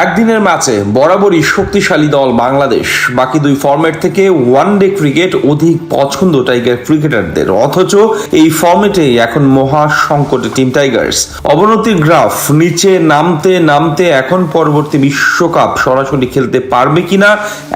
একদিনের ম্যাচে বরাবরই শক্তিশালী দল বাংলাদেশ। বাকি দুই ফরম্যাট থেকে ওয়ানডে ক্রিকেট অধিক পছন্দ টাইগার ক্রিকেটারদের, অথচ এই ফরম্যাটেই এখন মহা সংকটে টিম টাইগার্স। অবনতির গ্রাফ নিচে নামতে নামতে এখন পরবর্তী বিশ্বকাপ সরাসরি খেলতে পারবে কিনা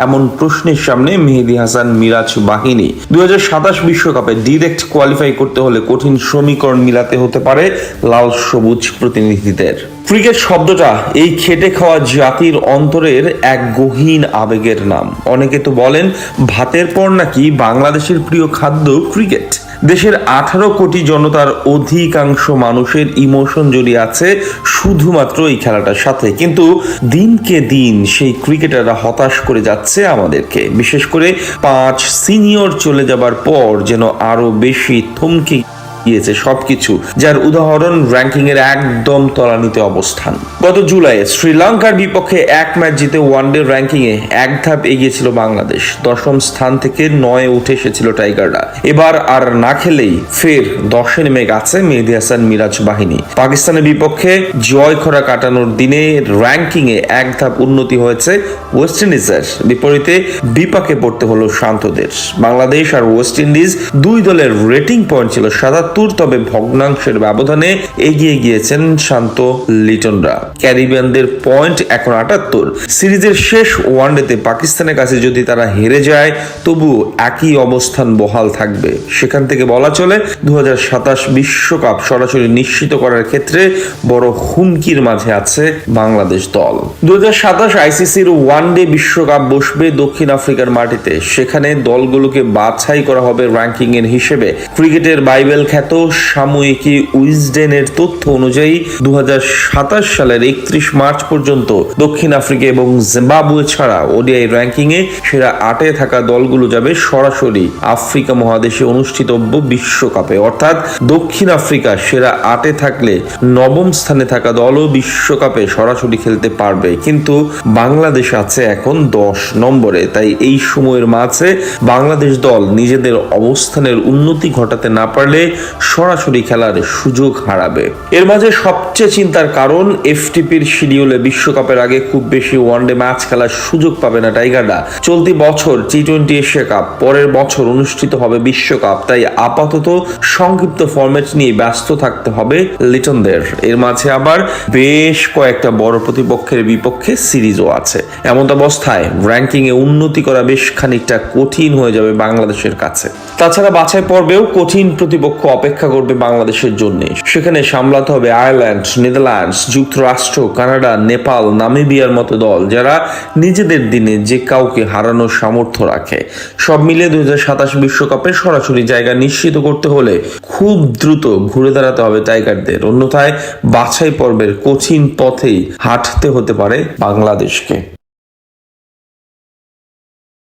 এমন প্রশ্নের সামনে মেহেদী হাসান মিরাজ বাহিনী। 2027 বিশ্বকাপে ডিরেক্ট কোয়ালিফাই করতে হলে কঠিন সমীকরণ মিলাতে হতে পারে লাল সবুজ প্রতিনিধিদের। ক্রিকেট শব্দটা এই খেটে খাওয়া জাতির অন্তরের এক গহীন আবেগের নাম। অনেকে তো বলেন ভাতের পর নাকি বাংলাদেশের প্রিয় খাদ্য ক্রিকেট। দেশের 18 কোটি জনতার অধিকাংশ মানুষের ইমোশন জড়িয়ে আছে শুধুমাত্র এই খেলাটার সাথে। কিন্তু দিনকে দিন সেই ক্রিকেটাররা হতাশ করে যাচ্ছে আমাদেরকে। বিশেষ করে 5 সিনিয়র চলে যাবার পর যেন আরো বেশি থমকে গিয়েছে সবকিছু, যার উদাহরণ র্যাঙ্কিং এর একদম তলানিতে অবস্থান। গত জুলাইয়ে শ্রীলঙ্কার বিপক্ষে এক ম্যাচ জিতে ওয়ানডে র্যাঙ্কিং এ এক ধাপ এগিয়েছিল বাংলাদেশ। 10ম স্থান থেকে 9-এ উঠে এসেছিল টাইগাররা। এবার আর না খেলেই ফের 10-এ নেমে গেছে মেহেদী হাসান মিরাজ বাহিনী। পাকিস্তানের বিপক্ষে জয় খরা কাটানোর দিনে র্যাঙ্কিং এ এক ধাপ উন্নতি হয়েছে ওয়েস্ট ইন্ডিজের। বিপরীতে বিপাকে পড়তে হলো শান্তদের। বাংলাদেশ আর ওয়েস্ট ইন্ডিজ দুই দলের রেটিং পয়েন্ট ছিল 77, তবে ভগ্নাংশের ব্যবধানে এগিয়ে গিয়েছেন শান্ত লিটনরা। ক্যারিবিয়ানদের পয়েন্ট এখন 78। সিরিজের শেষ ওয়ানডেতে পাকিস্তানের কাছে যদি তারা হেরে যায় তবু একই অবস্থান বহাল থাকবে। সেখান থেকে বলা চলে 2027 বিশ্বকাপ সরাসরি নিশ্চিত করার ক্ষেত্রে বড় হুমকির মাঝে আছে বাংলাদেশ দল। 2027 আইসিসির ওয়ানডে বিশ্বকাপ বসবে দক্ষিণ আফ্রিকার মাটিতে। সেখানে দলগুলোকে বাছাই করা হবে র্যাঙ্কিং এর হিসেবে। ক্রিকেটের বাইবেল খ্যাত সাময়িকী উইজডেনের তথ্য অনুযায়ী 2027 সালের 31 মার্চ পর্যন্ত দক্ষিণ আফ্রিকা এবং জিম্বাবুয়ে ছাড়া ওডিআই র্যাঙ্কিং এ সেরা 8-এ থাকা দলগুলো যাবে সরাসরি আফ্রিকা মহাদেশে অনুষ্ঠিতব্য বিশ্বকাপে। অর্থাৎ দক্ষিণ আফ্রিকা সেরা 8-এ থাকলে 9ম স্থানে থাকা দলও বিশ্বকাপে সরাসরি খেলতে পারবে। কিন্তু বাংলাদেশ আছে এখন 10 নম্বরে। তাই এই সময়ের মাঝে বাংলাদেশ দল নিজেদের অবস্থানের উন্নতি ঘটাতে না পারলে সরাসরি খেলার সুযোগ হারাবে। এর মাঝে সবচেয়ে চিন্তার কারণ এফটিপির শিডিউলে বিশ্বকাপের আগে খুব বেশি ওয়ানডে ম্যাচ খেলার সুযোগ পাবে না টাইগাররা। চলতি বছর টি-20 এশিয়া কাপ, পরের বছর অনুষ্ঠিত হবে বিশ্বকাপ। তাই আপাতত সংক্ষিপ্ত ফরম্যাট নিয়ে ব্যস্ত থাকতে হবে লিটনদের। এর মাঝে আবার বেশ কয়েকটা বড় প্রতিপক্ষের বিপক্ষে সিরিজও আছে। এমন অবস্থায় র্যাঙ্কিং এ উন্নতি করা বেশ খানিকটা কঠিন হয়ে যাবে বাংলাদেশের কাছে। তাছাড়া বাছাই পর্বেও কঠিন প্রতিপক্ষ অপেক্ষা করবে বাংলাদেশের জন্য। সেখানে সামলাতে হবে আয়ারল্যান্ড, নেদারল্যান্ডস, যুক্তরাষ্ট্র, কানাডা, নেপাল, নামিবিয়ার মতো দল যারা নিজেদের দিনে যে কাউকে হারানোর সামর্থ্য রাখে। সব মিলে 2027 বিশ্বকাপে সরাসরি জায়গা নিশ্চিত করতে হলে খুব দ্রুত ঘুরে দাঁড়াতে হবে টাইগারদের। অন্যথায় বাছাই পর্বের কঠিন পথেই হাঁটতে হতে পারে বাংলাদেশকে।